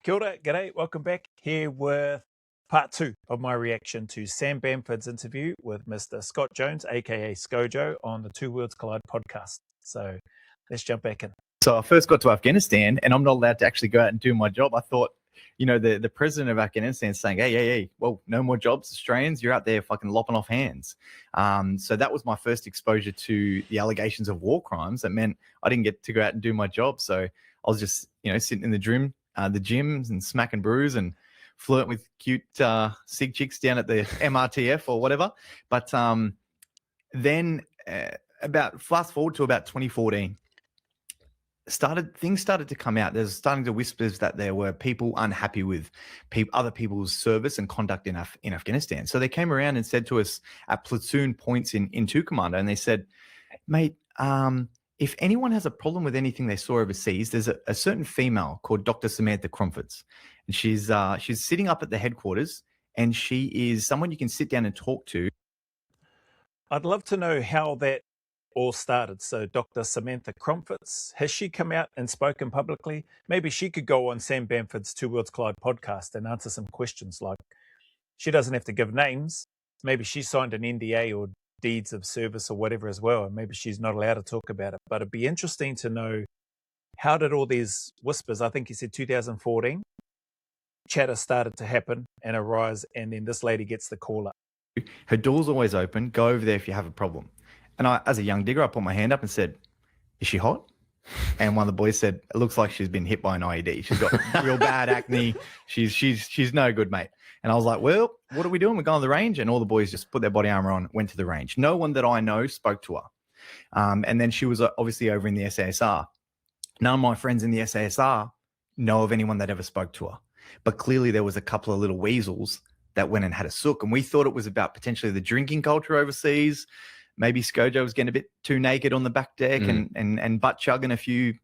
Kia ora, g'day, welcome back here with part two of my reaction to Sam Bamford's interview with Mr. Scott Jones, aka Scojo, on the Two Worlds Collide podcast. So let's jump back in. So I first got to Afghanistan and I'm not allowed to actually go out and do my job. I thought, the president of Afghanistan saying, hey, well, no more jobs, Australians, you're out there fucking lopping off hands. So that was my first exposure to the allegations of war crimes. That meant I didn't get to go out and do my job. So I was just, sitting in the gyms and smacking brews and flirting with cute sig chicks down at the MRTF or whatever. But then fast forward to about 2014, things started to come out. There's starting to whispers that there were people unhappy with other people's service and conduct in Afghanistan. So they came around and said to us at platoon points in 2 Commando, and they said, mate, if anyone has a problem with anything they saw overseas, there's a certain female called Dr. Samantha Cromfords, and she's sitting up at the headquarters, and she is someone you can sit down and talk to. I'd love to know how that all started. So Dr. Samantha Cromfords, has she come out and spoken publicly? Maybe she could go on Sam Bamford's Two Worlds Collide podcast and answer some questions. Like, she doesn't have to give names. Maybe she signed an NDA or deeds of service or whatever as well, and maybe she's not allowed to talk about it. But it'd be interesting to know, how did all these whispers, I think he said 2014, chatter started to happen and arise, and then this lady gets the call up. Her door's always open. Go over there if you have a problem. And I, as a young digger, I put my hand up and said, is she hot? And one of the boys said, it looks like she's been hit by an IED. She's got real bad acne. She's no good, mate. And I was like, well, what are we doing? We're going to the range. And all the boys just put their body armor on, went to the range. No one that I know spoke to her. And then she was obviously over in the SASR. None of my friends in the SASR know of anyone that ever spoke to her. But clearly there was a couple of little weasels that went and had a sook. And we thought it was about potentially the drinking culture overseas. Maybe Scojo was getting a bit too naked on the back deck and butt chugging a few,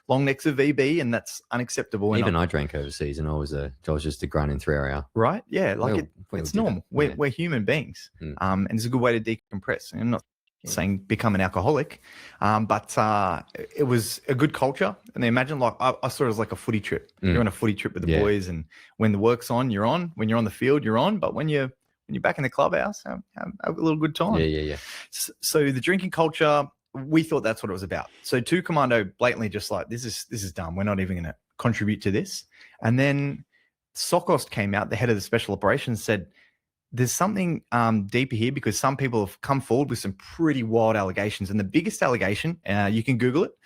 long necks of VB, and that's unacceptable. Even I drank overseas, and I was just a grunt in 3 area. Right? Yeah, it's normal. We're human beings, and it's a good way to decompress. And I'm not saying become an alcoholic, but it was a good culture. And they imagine, like, I saw it as like a footy trip. You're on a footy trip with the boys, and when the work's on, you're on. When you're on the field, you're on. But when you're back in the clubhouse, have a little good time. Yeah. So the drinking culture, we thought that's what it was about. So 2 Commando blatantly just like, this is dumb. We're not even going to contribute to this. And then Sokost came out, the head of the special operations, said, there's something deeper here, because some people have come forward with some pretty wild allegations. And the biggest allegation, you can Google it,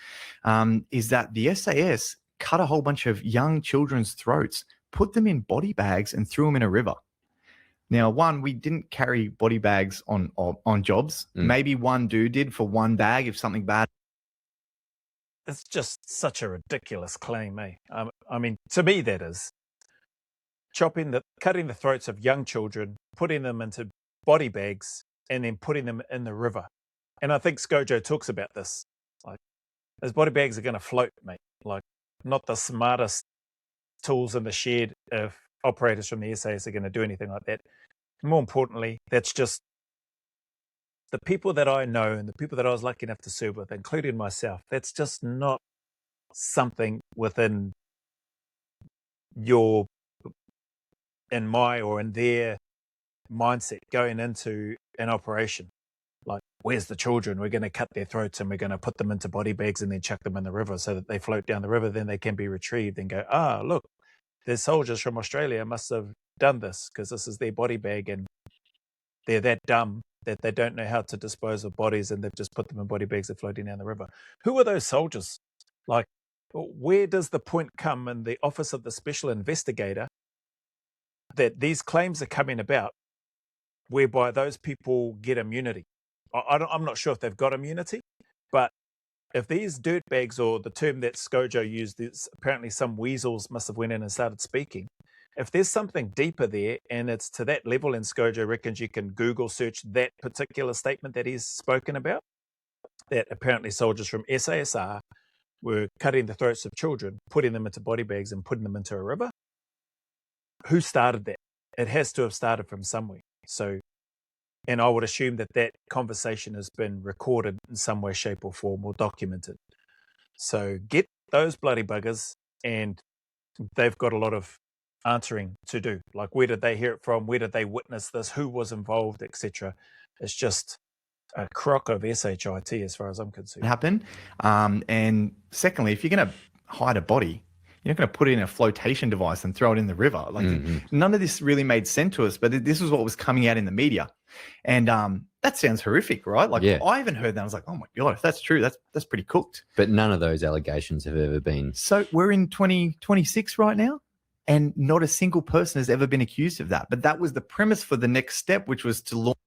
is that the SAS cut a whole bunch of young children's throats, put them in body bags and threw them in a river. Now, one, we didn't carry body bags on jobs. Maybe one dude did for one bag if something bad. It's just such a ridiculous claim, eh? I mean, to me, that is. Cutting the throats of young children, putting them into body bags, and then putting them in the river. And I think Scojo talks about this. Like, those body bags are going to float, mate. Like, not the smartest tools in the shed if operators from the SAS are going to do anything like that. More importantly, that's just the people that I know and the people that I was lucky enough to serve with, including myself. That's just not something within my or in their mindset going into an operation. Like, where's the children? We're going to cut their throats and we're going to put them into body bags and then chuck them in the river so that they float down the river. Then they can be retrieved and go, look, the soldiers from Australia must have done this because this is their body bag, and they're that dumb that they don't know how to dispose of bodies, and they've just put them in body bags that are floating down the river. Who are those soldiers? Like, where does the point come in the office of the special investigator that these claims are coming about whereby those people get immunity? I'm not sure if they've got immunity, but if these dirtbags, or the term that Scojo used, is apparently some weasels must have went in and started speaking. If there's something deeper there and it's to that level, and Scojo reckons you can Google search that particular statement that he's spoken about, that apparently soldiers from SASR were cutting the throats of children, putting them into body bags and putting them into a river. Who started that? It has to have started from somewhere. So, and I would assume that that conversation has been recorded in some way, shape or form, or documented. So get those bloody buggers and they've got a lot of answering to do. Like, where did they hear it from? Where did they witness this? Who was involved, etc. It's just a crock of shit as far as I'm concerned. Happen. And secondly, if you're going to hide a body, you're not going to put it in a flotation device and throw it in the river. Like none of this really made sense to us, but this was what was coming out in the media. And that sounds horrific, right? Like I haven't heard that. I was like, oh my God, if that's true, that's pretty cooked. But none of those allegations have ever been. So we're in 2026 right now, and not a single person has ever been accused of that. But that was the premise for the next step, which was to launch.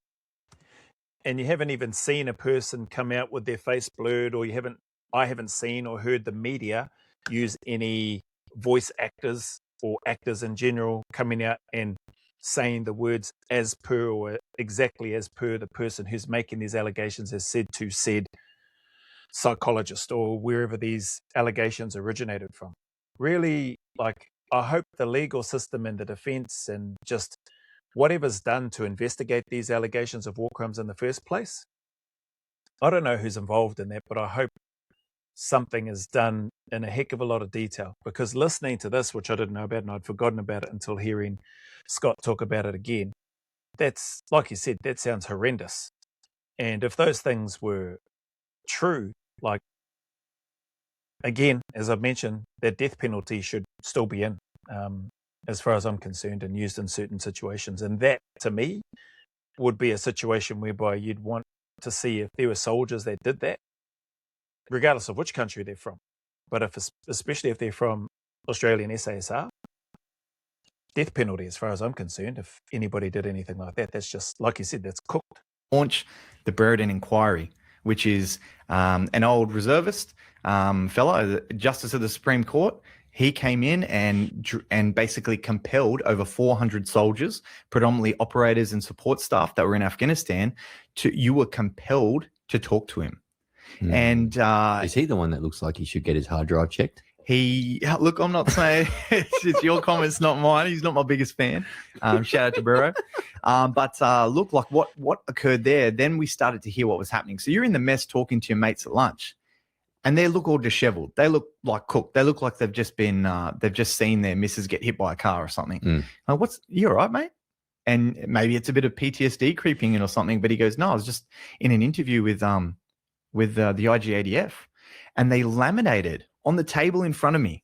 And you haven't even seen a person come out with their face blurred, or I haven't seen or heard the media use any voice actors or actors in general coming out and saying the words as per or exactly as per the person who's making these allegations has said to said psychologist or wherever these allegations originated from. Really, like, I hope the legal system and the defense and just whatever's done to investigate these allegations of war crimes in the first place, I don't know who's involved in that, but I hope something is done in a heck of a lot of detail, because listening to this, which I didn't know about and I'd forgotten about it until hearing Scott talk about it again, that's, like you said, that sounds horrendous. And if those things were true, like, again, as I've mentioned, that death penalty should still be in, as far as I'm concerned, and used in certain situations. And that, to me, would be a situation whereby you'd want to see if there were soldiers that did that, regardless of which country they're from. But especially if they're from Australian SASR, death penalty, as far as I'm concerned, if anybody did anything like that, that's just, like you said, that's cooked. Launch the Brereton Inquiry, which is an old reservist fellow, Justice of the Supreme Court. He came in and basically compelled over 400 soldiers, predominantly operators and support staff that were in Afghanistan, you were compelled to talk to him. And is he the one that looks like he should get his hard drive checked? Look, I'm not saying it's your comments, not mine. He's not my biggest fan. Shout out to Burrow. But look, like what occurred there, then we started to hear what was happening. So you're in the mess talking to your mates at lunch, and they look all disheveled. They look like cooked. They look like they've just seen their missus get hit by a car or something. You all right, mate? And maybe it's a bit of PTSD creeping in or something. But he goes, no, I was just in an interview with the IGADF, and they laminated on the table in front of me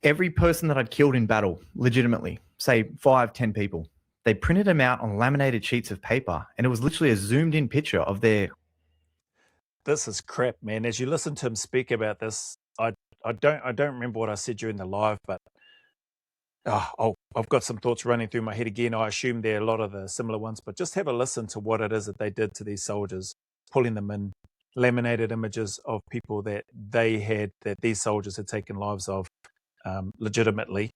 every person that I'd killed in battle, legitimately, say 5-10 people. They printed them out on laminated sheets of paper, and it was literally a zoomed in picture of their. This is crap, man. As you listen to him speak about this, I don't remember what I said during the live, but I've got some thoughts running through my head again. I assume they're a lot of the similar ones, but just have a listen to what it is that they did to these soldiers, pulling them in, laminated images of people that these soldiers had taken lives of legitimately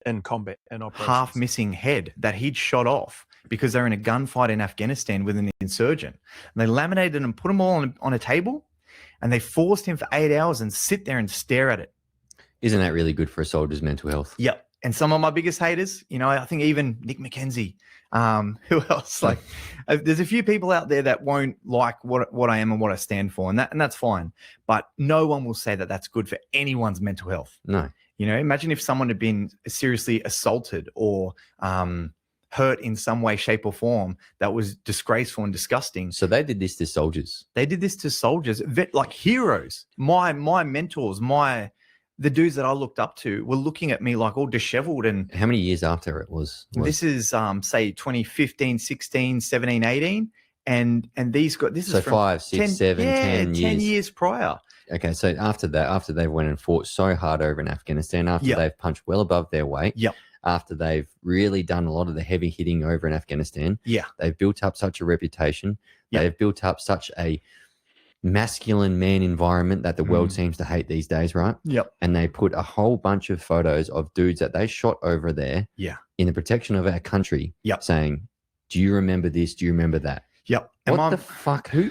in combat and operations. Half missing head that he'd shot off because they're in a gunfight in Afghanistan with an insurgent. And they laminated and put them all on a table, and they forced him for 8 hours and sit there and stare at it. Isn't that really good for a soldier's mental health? Yep. And some of my biggest haters, I think even Nick McKenzie, who else? Like, there's a few people out there that won't like what I am and what I stand for, and that's fine. But no one will say that that's good for anyone's mental health. No. Imagine if someone had been seriously assaulted or hurt in some way, shape, or form that was disgraceful and disgusting. So they did this to soldiers. They did this to soldiers, like heroes. My mentors, the dudes that I looked up to were looking at me like all disheveled. And how many years after it was? This is say 2015, 16, 17, 18. And these got this so is from 5, 6, 7, 10 years. 10 years prior. Okay, so after they went and fought so hard over in Afghanistan, after they've punched well above their weight, after they've really done a lot of the heavy hitting over in Afghanistan, they've built up such a reputation, they've built up such a masculine man environment that the world seems to hate these days, right? Yep. And they put a whole bunch of photos of dudes that they shot over there in the protection of our country, saying, do you remember this? Do you remember that? Yep. What the fuck? Who?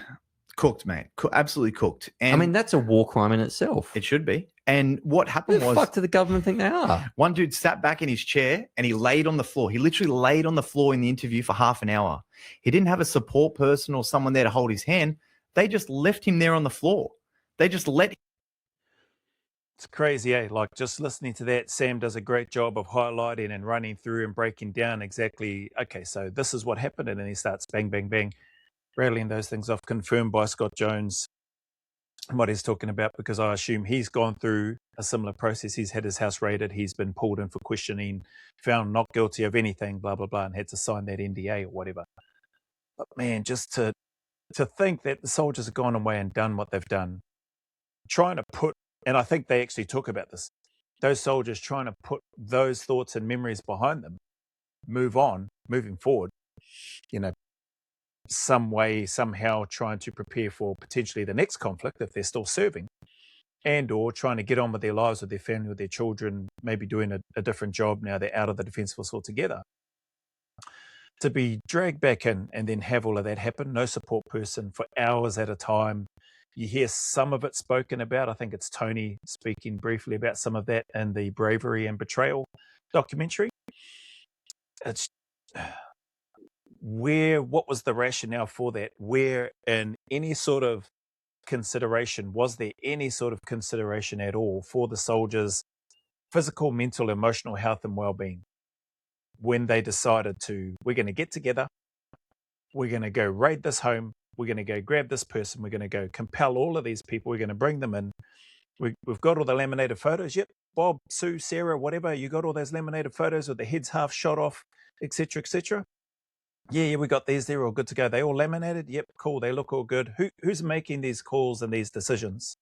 Cooked, mate. Absolutely cooked. And I mean, that's a war crime in itself. It should be. And what happened Who the fuck do the government think they are? One dude sat back in his chair and he laid on the floor. He literally laid on the floor in the interview for half an hour. He didn't have a support person or someone there to hold his hand. They just left him there on the floor. They just let It's crazy, eh? Like just listening to that, Sam does a great job of highlighting and running through and breaking down exactly, okay, so this is what happened. And then he starts bang, bang, bang, rattling those things off, confirmed by Scott Jones what he's talking about, because I assume he's gone through a similar process. He's had his house raided, he's been pulled in for questioning, found not guilty of anything, blah, blah, blah, and had to sign that NDA or whatever. But man, just to think that the soldiers have gone away and done what they've done, trying to put, and I think they actually talk about this, those soldiers trying to put those thoughts and memories behind them, moving forward, some way, somehow trying to prepare for potentially the next conflict if they're still serving, and or trying to get on with their lives, with their family, with their children, maybe doing a different job now they're out of the Defence Force altogether. To be dragged back in and then have all of that happen, no support person for hours at a time. You hear some of it spoken about. I think it's Tony speaking briefly about some of that in the Bravery and Betrayal documentary. It's what was the rationale for that? Where in any sort of consideration, was there any sort of consideration at all for the soldiers' physical, mental, emotional health and well-being when they decided we're going to get together, we're going to go raid this home, we're going to go grab this person, we're going to go compel all of these people, we're going to bring them in. We've got all the laminated photos. Yep, Bob, Sue, Sarah, whatever, you got all those laminated photos with the heads half shot off, etc., etc. Yeah, we got these. They're all good to go. They all laminated. Yep, cool. They look all good. Who's making these calls and these decisions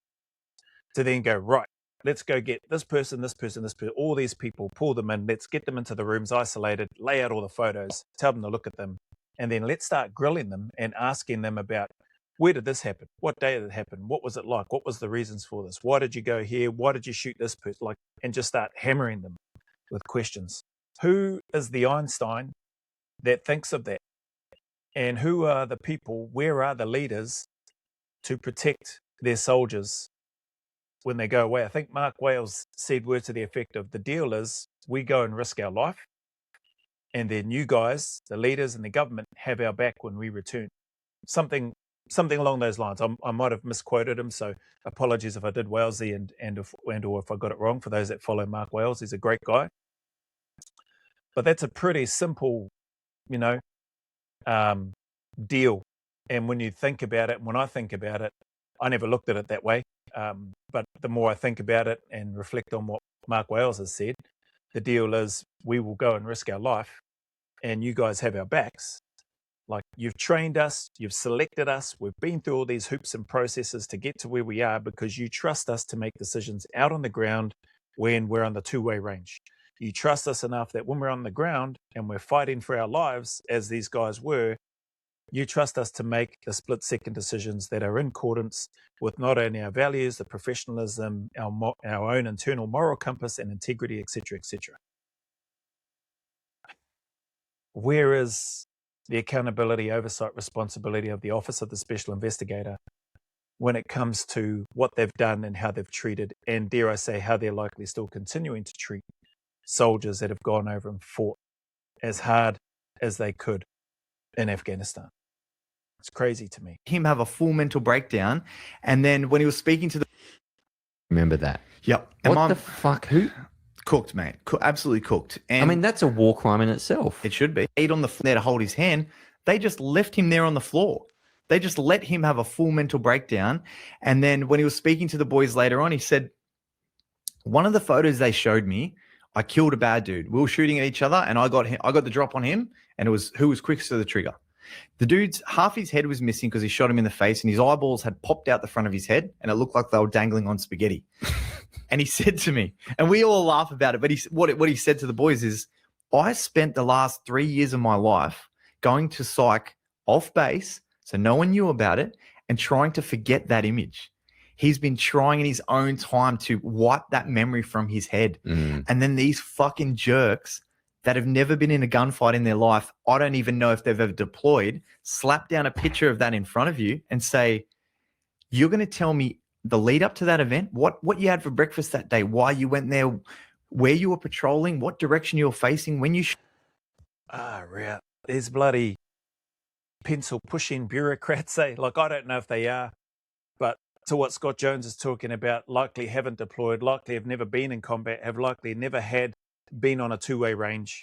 to then go, right, let's go get this person, all these people, pull them in. Let's get them into the rooms, isolated, lay out all the photos, tell them to look at them. And then let's start grilling them and asking them about, where did this happen? What day did it happen? What was it like? What was the reasons for this? Why did you go here? Why did you shoot this person? And just start hammering them with questions. Who is the Einstein that thinks of that? And who are the people, where are the leaders to protect their soldiers when they go away? I think Mark Wales said words to the effect of, the deal is we go and risk our life, and then you guys, the leaders and the government, have our back when we return. Something along those lines. I might have misquoted him, so apologies if I did, Walesy, or if I got it wrong. For those that follow Mark Wales, he's a great guy. But that's a pretty simple, deal. And when you think about it, when I think about it, I never looked at it that way. But the more I think about it and reflect on what Mark Wales has said, the deal is we will go and risk our life, and you guys have our backs. Like, you've trained us, you've selected us, we've been through all these hoops and processes to get to where we are because you trust us to make decisions out on the ground when we're on the two-way range. You trust us enough that when we're on the ground and we're fighting for our lives, as these guys were, you trust us to make the split-second decisions that are in accordance with not only our values, the professionalism, our own internal moral compass and integrity, etc., etc. Where is the accountability, oversight, responsibility of the Office of the Special Investigator when it comes to what they've done and how they've treated, and dare I say, how they're likely still continuing to treat soldiers that have gone over and fought as hard as they could in Afghanistan? It's crazy to me. Him have a full mental breakdown, and then when he was speaking to the... Remember that? Yep. And what the fuck? Who? Cooked, mate. Absolutely cooked. And I mean, that's a war crime in itself. It should be. Eat on the floor there to hold his hand. They just left him there on the floor. They just let him have a full mental breakdown. And then when he was speaking to the boys later on, he said, one of the photos they showed me, I killed a bad dude. We were shooting at each other, and I got the drop on him, and it was who was quickest to the trigger. The dude's half his head was missing because he shot him in the face, and his eyeballs had popped out the front of his head, and it looked like they were dangling on spaghetti. And he said to me, and we all laugh about it, but what he said to the boys is, I spent the last 3 years of my life going to psych off base, so no one knew about it, and trying to forget that image. He's been trying in his own time to wipe that memory from his head. And then these fucking jerks that have never been in a gunfight in their life, I don't even know if they've ever deployed, slap down a picture of that in front of you and say, you're going to tell me the lead up to that event, what you had for breakfast that day, why you went there, where you were patrolling, what direction you were facing, when you... Right. There's bloody pencil-pushing bureaucrats, eh? Like, I don't know if they are, but to what Scott Jones is talking about, likely haven't deployed, likely have never been in combat, have likely never been on a two-way range.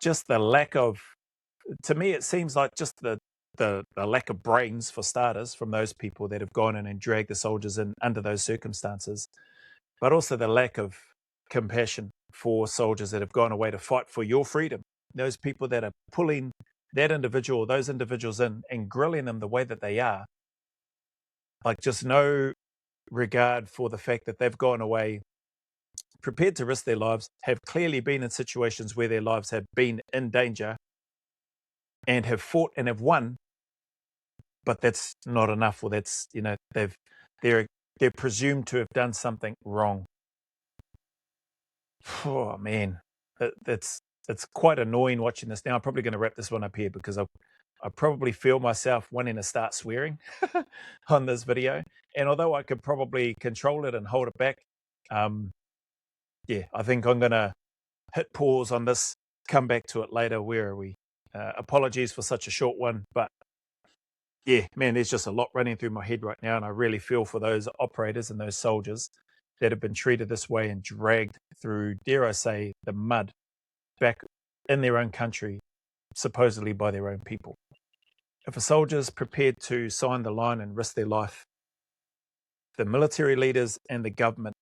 Just the lack of, to me, it seems like just the lack of brains, for starters, from those people that have gone in and dragged the soldiers in under those circumstances, but also the lack of compassion for soldiers that have gone away to fight for your freedom. Those people that are pulling that individual, those individuals in and grilling them the way that they are, like just no regard for the fact that they've gone away prepared to risk their lives, have clearly been in situations where their lives have been in danger and have fought and have won, but that's not enough, or that's, they're presumed to have done something wrong. Oh man, it's quite annoying watching this now. I'm probably going to wrap this one up here because I probably feel myself wanting to start swearing on this video. And although I could probably control it and hold it back, I think I'm going to hit pause on this, come back to it later. Where are we? Apologies for such a short one, but yeah, man, there's just a lot running through my head right now, and I really feel for those operators and those soldiers that have been treated this way and dragged through, dare I say, the mud back in their own country, supposedly by their own people. If a soldier's prepared to sign the line and risk their life, the military leaders and the government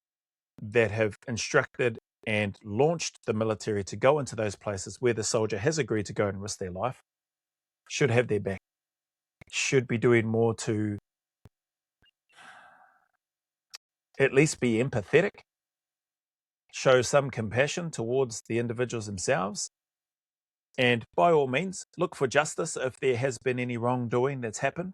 that have instructed and launched the military to go into those places where the soldier has agreed to go and risk their life should have their back, should be doing more to at least be empathetic, show some compassion towards the individuals themselves, and by all means, look for justice if there has been any wrongdoing that's happened.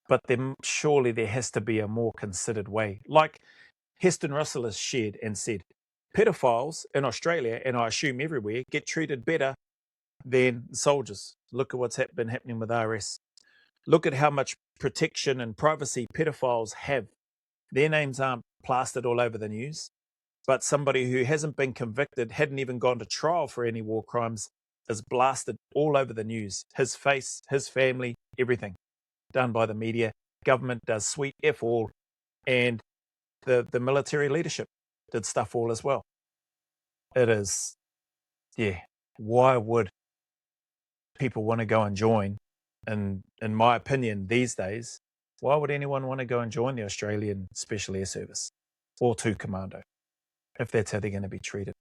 But then surely there has to be a more considered way. Like Heston Russell has shared and said, pedophiles in Australia, and I assume everywhere, get treated better than soldiers. Look at what's been happening with RS. Look at how much protection and privacy pedophiles have. Their names aren't plastered all over the news, but somebody who hasn't been convicted, hadn't even gone to trial for any war crimes, is blasted all over the news. His face, his family, everything done by the media. Government does sweet F all, and the military leadership did stuff all as well. It is, why would people want to go and join? And in my opinion, these days, why would anyone want to go and join the Australian Special Air Service or 2 Commando if that's how they're going to be treated?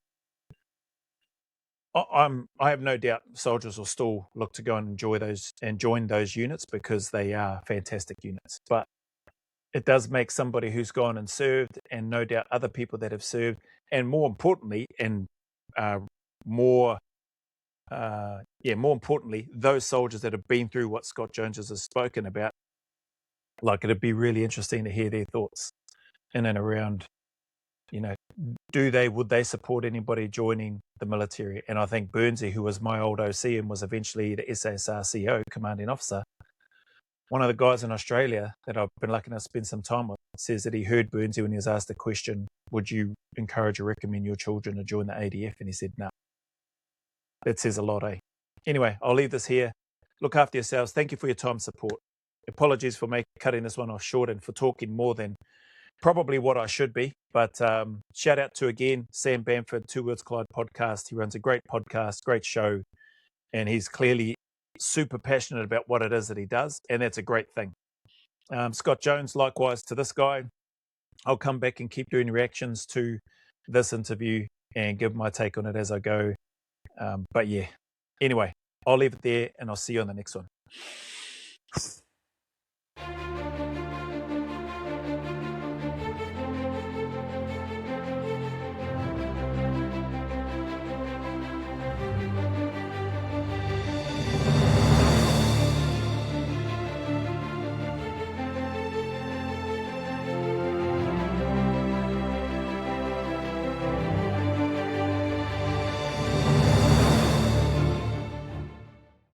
I have no doubt soldiers will still look to go and enjoy those and join those units because they are fantastic units. But it does make somebody who's gone and served, and no doubt other people that have served, and more importantly, more importantly, those soldiers that have been through what Scott Jones has spoken about, like it'd be really interesting to hear their thoughts in and around, would they support anybody joining the military? And I think Burnsy, who was my old OC and was eventually the SAS RCO, commanding officer, one of the guys in Australia that I've been lucky enough to spend some time with, says that he heard Burnsy when he was asked the question, would you encourage or recommend your children to join the ADF? And he said, no. That says a lot, eh? Anyway, I'll leave this here. Look after yourselves. Thank you for your time and support. Apologies for cutting this one off short and for talking more than probably what I should be. But shout out to, again, Sam Bamford, Two Worlds Collide podcast. He runs a great podcast, great show, and he's clearly super passionate about what it is that he does, and that's a great thing. Scott Jones, likewise to this guy. I'll come back and keep doing reactions to this interview and give my take on it as I go. But yeah, anyway, I'll leave it there and I'll see you on the next one.